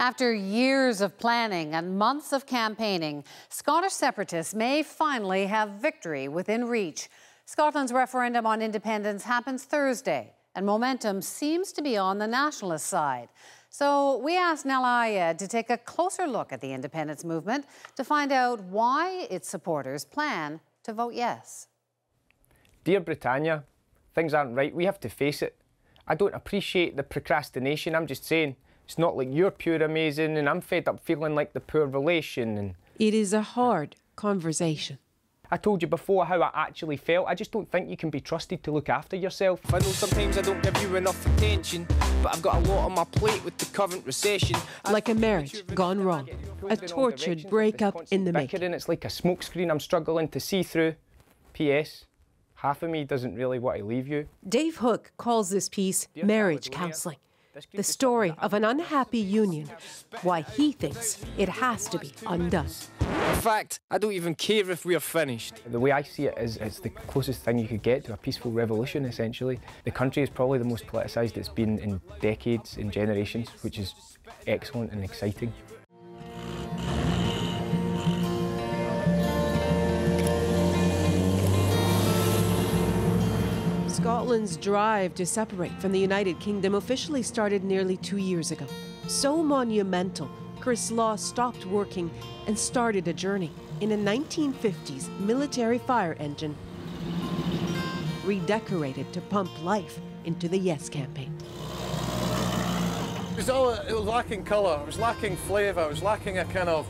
After years of planning and months of campaigning, Scottish separatists may finally have victory within reach. Scotland's referendum on independence happens Thursday, and momentum seems to be on the nationalist side. So we asked Nahlah Ayed to take a closer look at the independence movement to find out why its supporters plan to vote yes. Dear Britannia, things aren't right. We have to face it. I don't appreciate the procrastination. I'm just saying, it's not like you're pure amazing and I'm fed up feeling like the poor relation. And it is a hard conversation. I told you before how I actually felt. I just don't think you can be trusted to look after yourself. I know sometimes I don't give you enough attention, but I've got a lot on my plate with the current recession. Like a marriage gone wrong, a tortured breakup in the making. It's like a smokescreen I'm struggling to see through. P.S. half of me doesn't really want to leave you. Dave Hook calls this piece marriage counselling. The story of an unhappy union, why he thinks it has to be undone. In fact, I don't even care if we're finished. The way I see it is it's the closest thing you could get to a peaceful revolution, essentially. The country is probably the most politicised it's been in decades, in generations, which is excellent and exciting. Scotland's drive to separate from the United Kingdom officially started nearly 2 years ago. So monumental, Chris Law stopped working and started a journey in a 1950s military fire engine, redecorated to pump life into the Yes campaign. It was lacking colour, it was lacking flavour, it was lacking a kind of,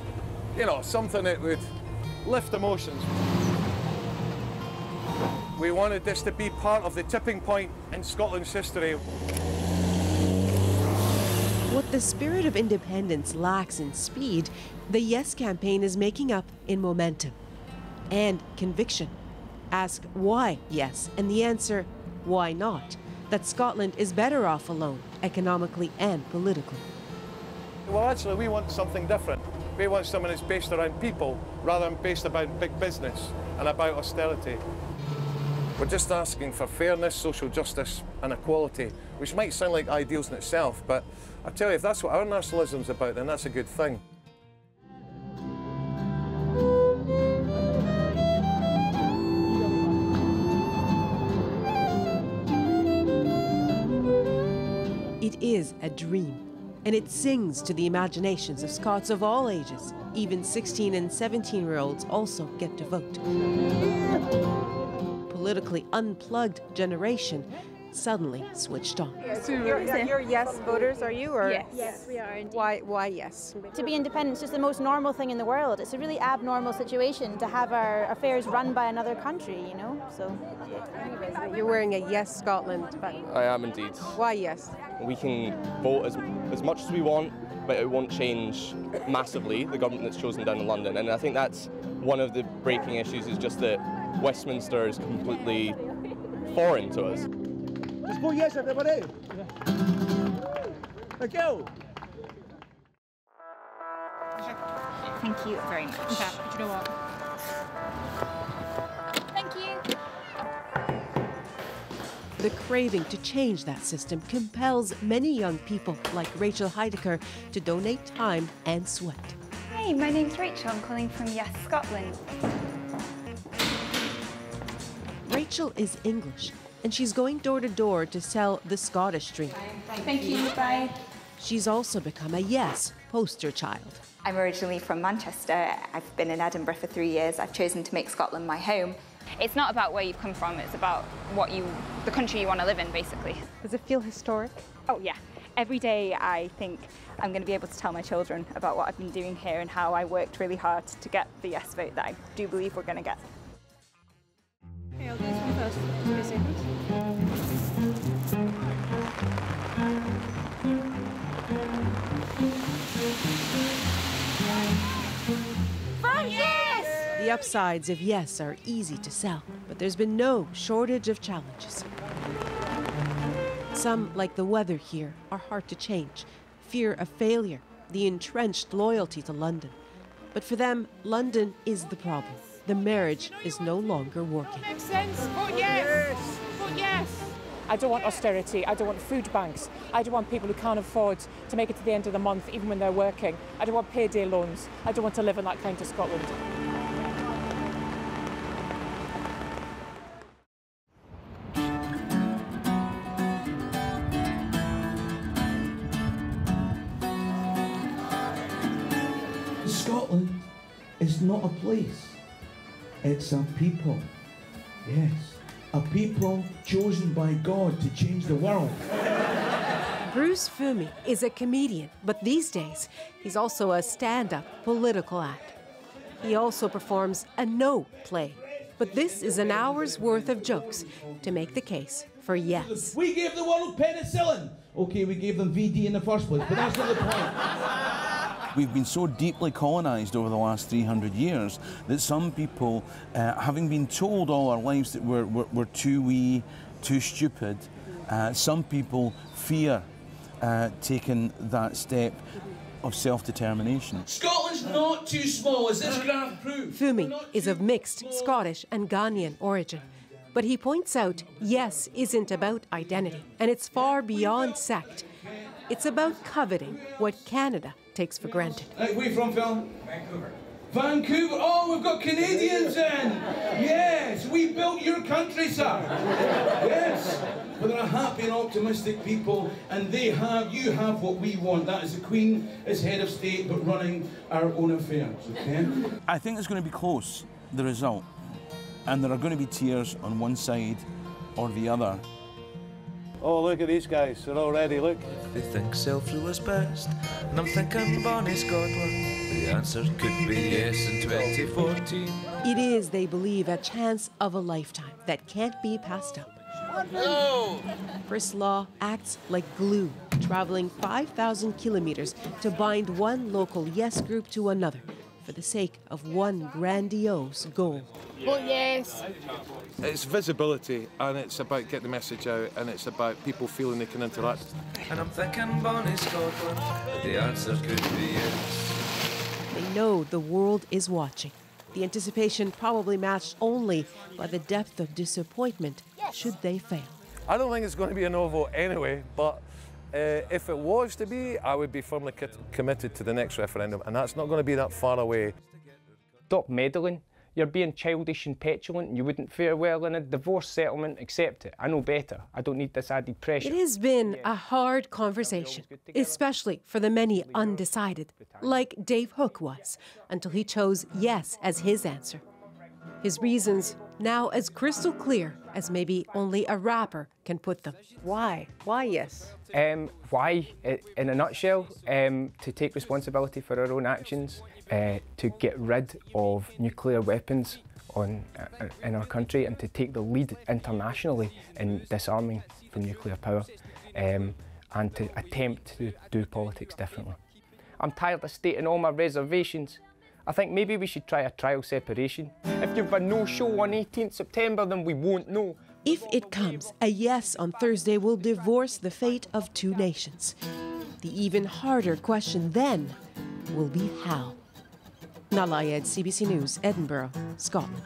something that would lift emotions. We wanted this to be part of the tipping point in Scotland's history. What the spirit of independence lacks in speed, the Yes campaign is making up in momentum and conviction. Ask why yes, and the answer, why not? That Scotland is better off alone, economically and politically. Well, actually, we want something different. We want something that's based around people rather than based about big business and about austerity. We're just asking for fairness, social justice and equality, which might sound like ideals in itself, but I tell you, if that's what our nationalism's about, then that's a good thing. It is a dream, and it sings to the imaginations of Scots of all ages. Even 16 and 17-year-olds also get to vote. Politically unplugged generation suddenly switched on. So you're yes voters, are you? Or? Yes, we are indeed. Why yes? To be independent is just the most normal thing in the world. It's a really abnormal situation to have our affairs run by another country, So you're wearing a Yes Scotland button. I am indeed. Why yes? We can vote as much as we want, but it won't change massively the government that's chosen down in London. And I think that's one of the breaking issues, is just that Westminster is completely foreign to us. Let's go yes, everybody. Let's go. Thank you very much. Okay, do you know what? Thank you. The craving to change that system compels many young people like Rachel Heidecker to donate time and sweat. Hey, my name's Rachel. I'm calling from Yes Scotland. Rachel is English, and she's going door to door to sell the Scottish dream. Thank you. Bye. She's also become a Yes poster child. I'm originally from Manchester. I've been in Edinburgh for 3 years. I've chosen to make Scotland my home. It's not about where you've come from, it's about the country you want to live in, basically. Does it feel historic? Oh yeah. Every day I think I'm going to be able to tell my children about what I've been doing here and how I worked really hard to get the yes vote that I do believe we're going to get. Okay, I'll do this one first. 2 seconds. Yes! The upsides of yes are easy to sell, but there's been no shortage of challenges. Some, like the weather here, are hard to change. Fear of failure, the entrenched loyalty to London. But for them, London is the problem. The marriage is no longer working. Makes sense. Vote yes. Vote yes. I don't want austerity. I don't want food banks. I don't want people who can't afford to make it to the end of the month even when they're working. I don't want payday loans. I don't want to live in that kind of Scotland. Scotland is not a place, it's a people. Yes, a people chosen by God to change the world. Bruce Fumi is a comedian, but these days he's also a stand-up political act. He also performs a no play, but this is an hour's worth of jokes to make the case for yes. We gave the world penicillin. Okay, we gave them VD in the first place, but that's not the point. We've been so deeply colonised over the last 300 years that some people, having been told all our lives that we're too wee, too stupid, some people fear taking that step of self-determination. Scotland's not too small, as this graph proves. Fumi is of mixed Scottish and Ghanaian origin. But he points out yes isn't about identity, and it's far beyond sect. It's about coveting what Canada takes for granted. Where are you from, Phil? Vancouver. Vancouver? Oh, we've got Canadians in! Yes, we built your country, sir! Yes! But they're a happy and optimistic people, and you have what we want. That is the Queen as head of state, but running our own affairs, okay? I think it's going to be close, the result. And there are going to be tears on one side or the other. Oh, look at these guys. They're all ready, look. They think self-rule is best, and I'm thinking Bonnie Scotland. The answer could be yes in 2014. It is, they believe, a chance of a lifetime that can't be passed up. No! Chris Law acts like glue, traveling 5,000 kilometers to bind one local yes group to another for the sake of one grandiose goal. Well, yes. It's visibility, and it's about getting the message out, and it's about people feeling they can interact. And I'm thinking Bonnie Scotland. The answer could be yes. They know the world is watching. The anticipation probably matched only by the depth of disappointment should they fail. I don't think it's going to be a no vote anyway, but if it was to be, I would be firmly committed to the next referendum, and that's not going to be that far away. Stop meddling. You're being childish and petulant, and you wouldn't fare well in a divorce settlement. Accept it. I know better. I don't need this added pressure. It has been a hard conversation, especially for the many undecided, like Dave Hook was, until he chose yes as his answer. His reasons now as crystal clear as maybe only a rapper can put them. Why? Why yes? Why, in a nutshell, to take responsibility for our own actions, to get rid of nuclear weapons in our country, and to take the lead internationally in disarming the nuclear power, and to attempt to do politics differently. I'm tired of stating all my reservations. I think maybe we should try a trial separation. If you've a no-show on 18th September, then we won't know. If it comes, a yes on Thursday will divorce the fate of two nations. The even harder question then will be how. Nahlah Ayed, CBC News, Edinburgh, Scotland.